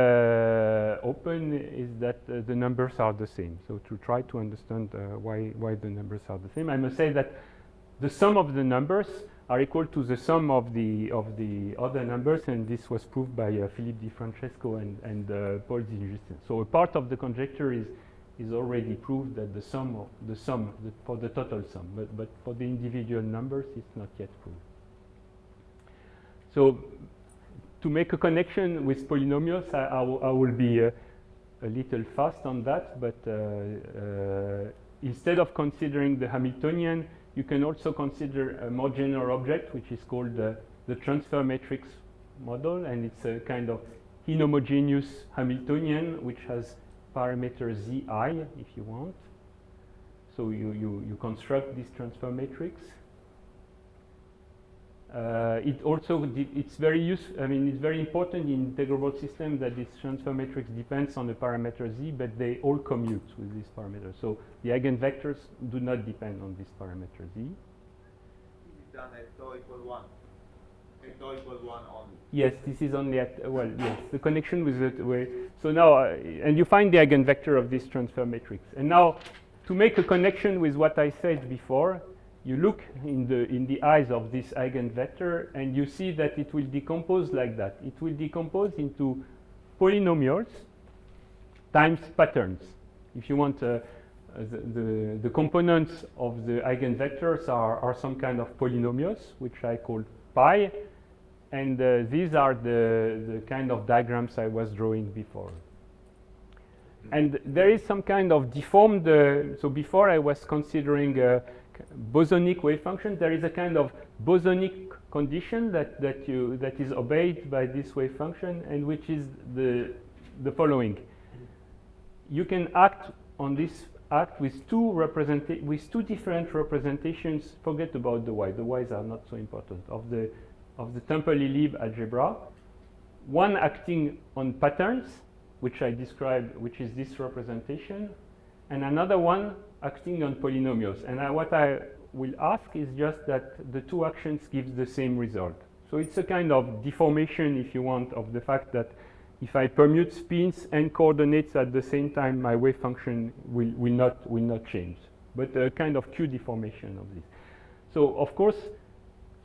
open, is that the numbers are the same. So to try to understand why the numbers are the same, I must say that the sum of the numbers are equal to the sum of the other numbers, and this was proved by Philippe Di Francesco and Paul Zinjustin. So a part of the conjecture is already proved that the sum for the total sum, but for the individual numbers, it's not yet proved. So to make a connection with polynomials, I will be a little fast on that, but instead of considering the Hamiltonian, you can also consider a more general object, which is called the transfer matrix model, and it's a kind of inhomogeneous Hamiltonian, which has parameter zi, if you want. So you construct this transfer matrix. It also it's very useful. I mean, it's very important in integrable systems that this transfer matrix depends on the parameter z, but they all commute with this parameter. So the eigenvectors do not depend on this parameter z. This is done at tau equal 1. At tau equal 1 only. Yes, this is only at well, yes, the connection with the way. So now, and you find the eigenvector of this transfer matrix. And now, to make a connection with what I said before, you look in the eyes of this eigenvector, and you see that it will decompose like that. It will decompose into polynomials times patterns. If you want, the components of the eigenvectors are some kind of polynomials, which I call pi, and these are the kind of diagrams I was drawing before. And there is some kind of deformed. So before I was considering bosonic wave function. There is a kind of bosonic condition that is obeyed by this wave function, and which is the following. You can act on this with two different representations. Forget about the y. The y's are not so important. Of the Temple-Lib algebra, one acting on patterns, which I described, which is this representation, and another one acting on polynomials. And what I will ask is just that the two actions give the same result. So it's a kind of deformation, if you want, of the fact that if I permute spins and coordinates at the same time, my wave function will not change. But a kind of Q deformation of this. So of course,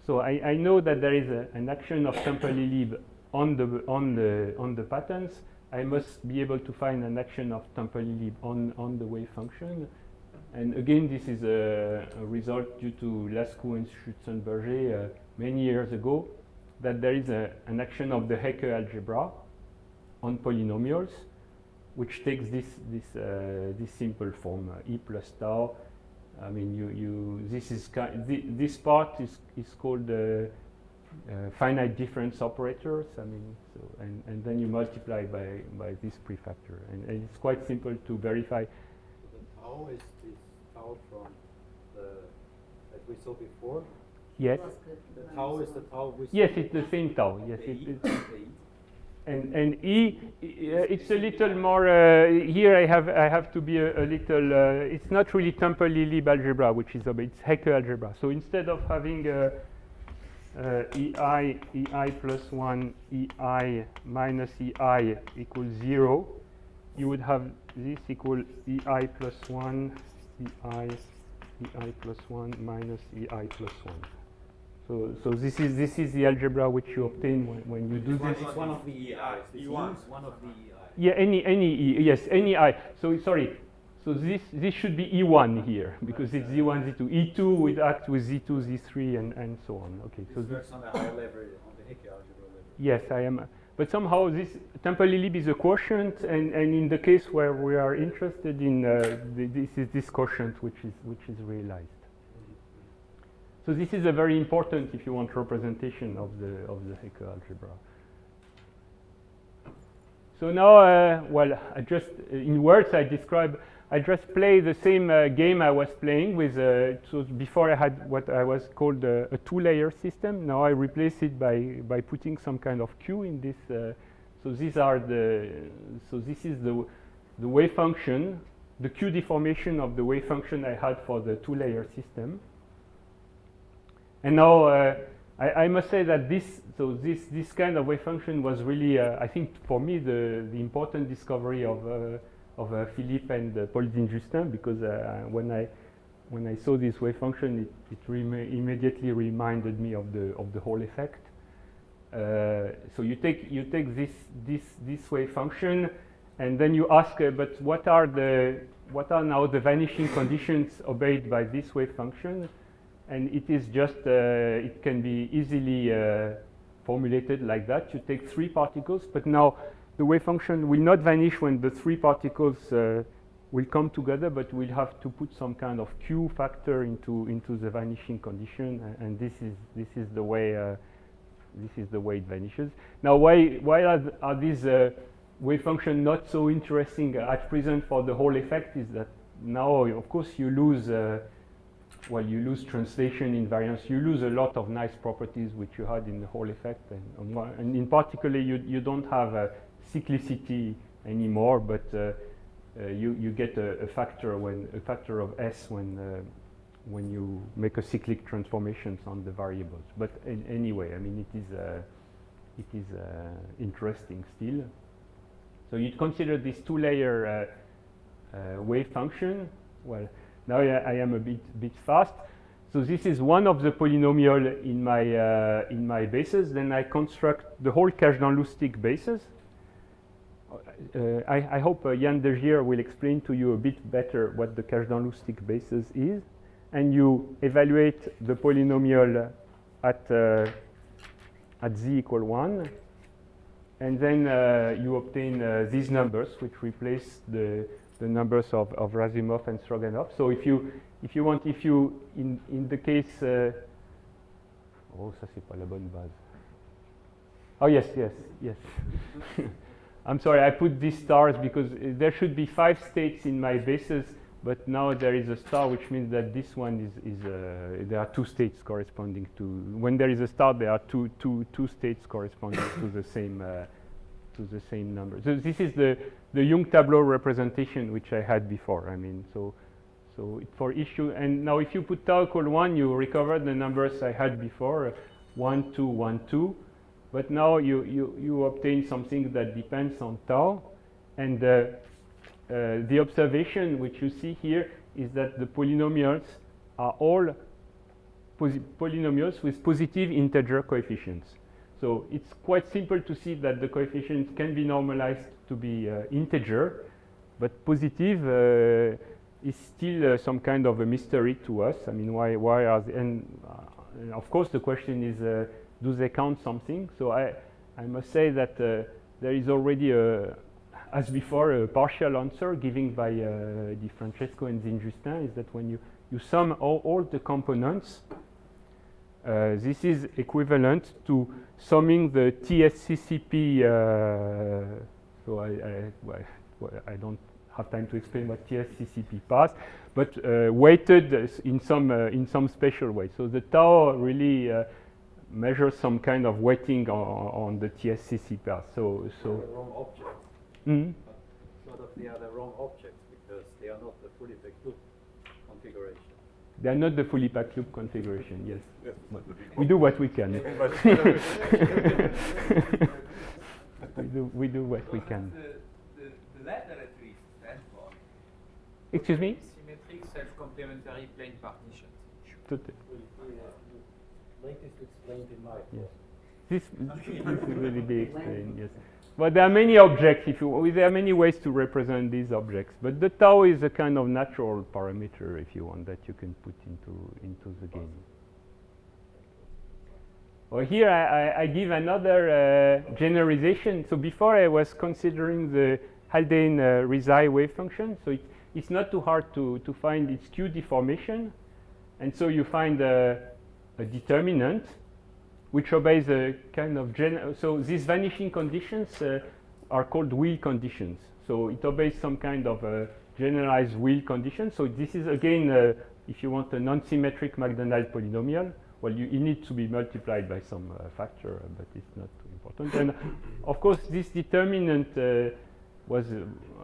I know that there is an action of Temple-Lib on the patterns. I must be able to find an action of Temple-Lib on the wave function. And again, this is a result due to Lascaux and Schutzenberger many years ago, that there is an action of the Hecke algebra on polynomials, which takes this simple form, E plus tau. I mean, this part is called finite difference operators. I mean, and then you multiply by this prefactor, and it's quite simple to verify. So the tau is this tau from that we saw before. Yes. The tau is the tau we saw. Yes, it's the same tau. Yes, and E, it's a little more. Here I have to be a little. It's not really Temple-Lib algebra, which is it's Hecke algebra. So instead of having EI plus 1, EI minus EI equals 0, you would have this equal EI plus 1, EI plus 1 minus EI plus 1. So this is the algebra which you obtain when you do this. It's one of the EIs. This is one of the EIs. Yeah, any E, yes, any I. So sorry. So this should be E1 here, because it's Z1, Z2. E2 would act with Z2, Z3, and so on. Okay, so This works on a higher level, on the Hecke algebra level. yes, I am. But somehow this temporally lib is a quotient, and in the case where we are interested in, this is this quotient which is realized. So this is a very important, if you want, representation of the Hecke algebra. So now, well, I just in words I just play the same game I was playing with. So before I had what I was called a two-layer system. Now I replace it by putting some kind of Q in this. So these are this is the wave function, the Q deformation of the wave function I had for the two-layer system. And now I must say that this kind of wave function was really, I think, for me the important discovery of Philippe and Paul-Étienne Justin, because when I saw this wave function, it immediately reminded me of the Hall effect. So you take this wave function, and then you ask, but what are now the vanishing conditions obeyed by this wave function? And it is just it can be easily formulated like that. You take three particles, but now the wave function will not vanish when the three particles will come together, but we'll have to put some kind of Q factor into the vanishing condition, and this is the way it vanishes. Now, why are these wave function not so interesting at present for the Hall effect? Is that now, of course, you lose. You lose translation invariance. You lose a lot of nice properties which you had in the Hall effect, and in particular, you don't have cyclicity anymore, but you get a factor of S when you make a cyclic transformations on the variables. But anyway, I mean, it is interesting still. So you consider this two-layer wave function. Well, now I am a bit fast. So this is one of the polynomial in my bases. Then I construct the whole Kazhdan-Lustig bases. I hope Yann Degier will explain to you a bit better what the Kazhdan-Lustig basis is, and you evaluate the polynomial at z equal 1, and then you obtain these numbers which replace the numbers of Razumov and Stroganov. So if you in the case oh, ça c'est pas la bonne base. Oh yes. I'm sorry, I put these stars because there should be 5 states in my bases, but now there is a star, which means that this one is there are 2 states corresponding to. When there is a star, there are two states corresponding to the same number. So this is the Young tableau representation which I had before. I mean, so for issue, and now if you put tau equal 1, you recover the numbers I had before, 1, 2, 1, 2. But now you obtain something that depends on tau, and the observation which you see here is that the polynomials are all polynomials with positive integer coefficients. So it's quite simple to see that the coefficients can be normalized to be integer, but positive is still some kind of a mystery to us. I mean, why are they? And of course, the question is, do they count something? So I must say that there is already, as before, a partial answer given by Di Francesco and Zin Justin, is that when you sum all the components, this is equivalent to summing the TSCCP. So I don't have time to explain what TSCCP pass, but weighted in some special way. So the tau really measures some kind of weighting on the TSCC path. So the wrong object. Mm-hmm. But sort of they are the wrong objects because they are not the fully packed loop configuration. They are not the fully packed loop configuration. Yes, we do what we can. we do what we can. The letter at least stands for. Excuse me? Symmetric self-complementary plane partitions. Latest explained in my yes. This will really be explained. Yes. But there are many objects. There are many ways to represent these objects. But the tau is a kind of natural parameter, if you want, that you can put into the game. Well, here I give another generalization. So before I was considering the Haldane-Rizai wave function. So it's not too hard to find its Q deformation. And so you find a determinant which obeys a kind of so these vanishing conditions are called wheel conditions. So it obeys some kind of generalized wheel condition. So this is again, if you want a non-symmetric Macdonald polynomial, well, it needs to be multiplied by some factor, but it's not too important. And of course, this determinant was,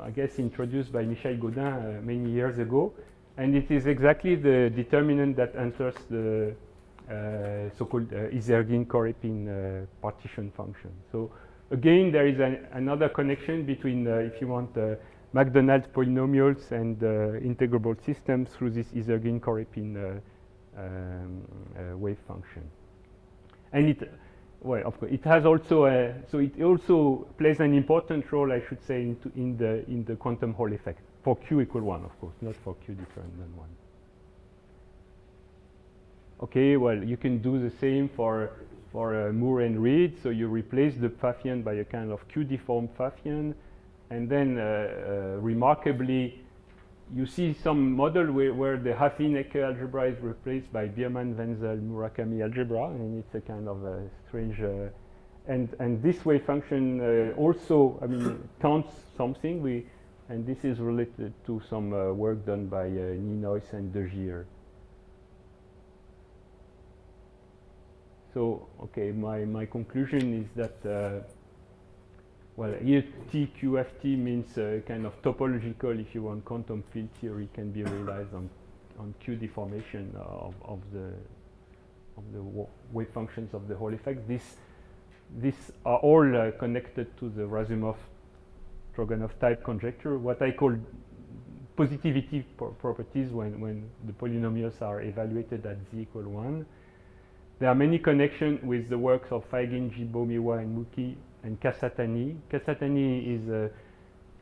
I guess, introduced by Michel Gaudin many years ago, and it is exactly the determinant that enters the so-called Isergin-Korepin partition function. So again, there is another connection between, if you want, Macdonald polynomials and integrable systems through this Isergin-Korepin wave function. And it, well, of course, it has also so it also plays an important role, I should say, in the quantum Hall effect for Q equal 1, of course, not for Q different than 1. Okay, well, you can do the same for Moore and Reed. So you replace the Pfaffian by a kind of Q-deformed Pfaffian, and then remarkably, you see some model where the Haffine-Ecke algebra is replaced by Biermann-Wenzel-Murakami algebra, and it's a kind of a strange. And this wave function also, I mean, counts something. And this is related to some work done by Ninois and De Geer. So, okay, my conclusion is that, well, here TQFT means kind of topological, if you want, quantum field theory can be realized on Q deformation of the wave functions of the Hall effect. These are all connected to the Razumov-Stroganov type conjecture, what I call positivity properties when the polynomials are evaluated at z equal 1. There are many connections with the works of Feigin, Jibo, Miwa, and Muki, and Kasatani. Kasatani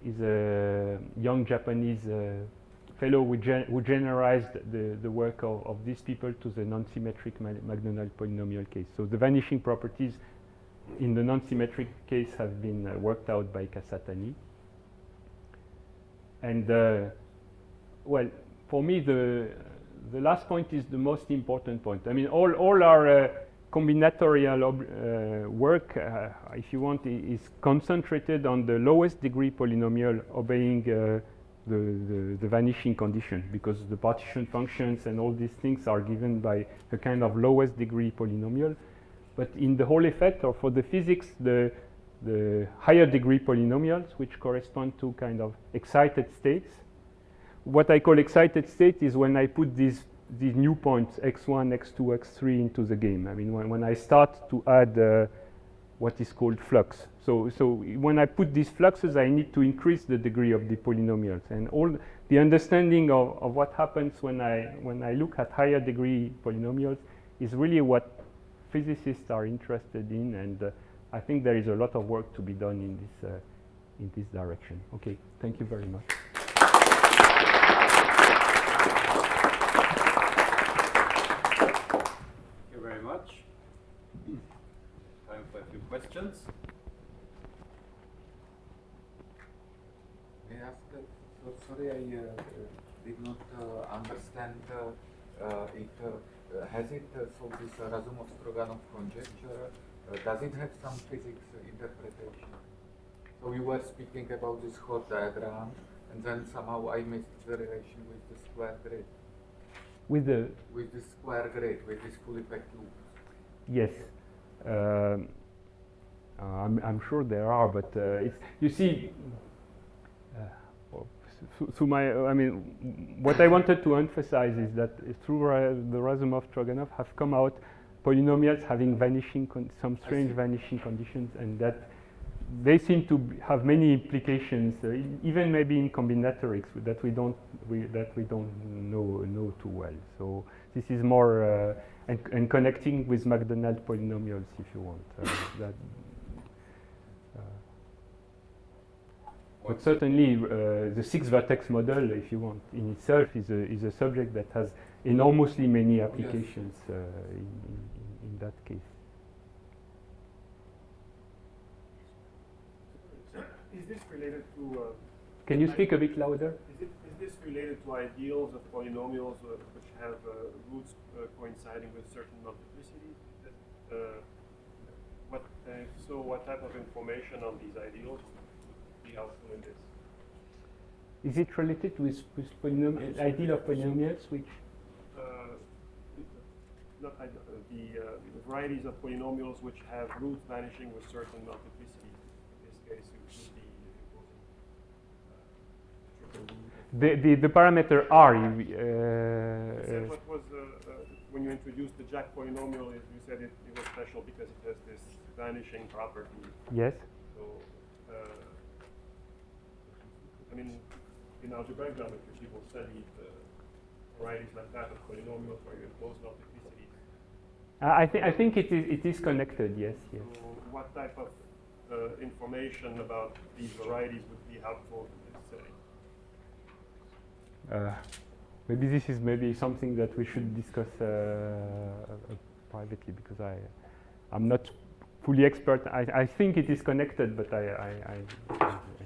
is a young Japanese fellow who generalized the work of these people to the non-symmetric Macdonald polynomial case. So the vanishing properties in the non-symmetric case have been worked out by Kasatani. And well, for me, the last point is the most important point. I mean, all our combinatorial work, if you want, is concentrated on the lowest degree polynomial obeying the vanishing condition, because the partition functions and all these things are given by a kind of lowest degree polynomial. But in the Hall effect, or for the physics, the higher degree polynomials, which correspond to kind of excited states. What I call excited state is when I put these new points, x1, x2, x3 into the game. I mean, when I start to add what is called flux. So when I put these fluxes, I need to increase the degree of the polynomials. And all the understanding of what happens when I look at higher degree polynomials is really what physicists are interested in. And I think there is a lot of work to be done in this direction. Okay, thank you very much. Time for a few questions. May I ask, so sorry, I did not understand has it, so this Razumov-Stroganov conjecture, does it have some physics interpretation? So you were speaking about this Hall diagram, and then somehow I missed the relation with the square grid. With the square grid, with this full effect loop. Yes, I'm sure there are, but it's, you see, I mean, what I wanted to emphasize is that through the Razumov-Stroganov have come out polynomials having some strange vanishing conditions, and that they seem to have many implications, even maybe in combinatorics that we don't know too well. So this is more and connecting with Macdonald polynomials, if you want. But certainly, the six-vertex model, if you want, in itself is a subject that has enormously many applications in that case. Is this related to? Can you speak a bit louder? Is this related to ideals of polynomials which have roots coinciding with certain multiplicities? So what type of information on these ideals would be helpful in this? Is it related with ideal of polynomials, which? Not the varieties of polynomials which have roots vanishing with certain multiplicities. In this case, it would be The parameter R. Said what was when you introduced the Jack polynomial? You said it was special because it has this vanishing property. Yes. So, I mean, in algebraic geometry, people study varieties like that of polynomials where you impose multiplicities. I think it is connected. Yes. Yes. So, what type of information about these varieties would be helpful in this setting? Maybe this is something that we should discuss privately, because I'm not fully expert. I think it is connected, but I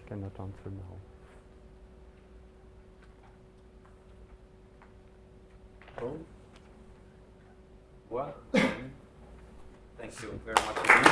cannot answer now. Well, thank you very much.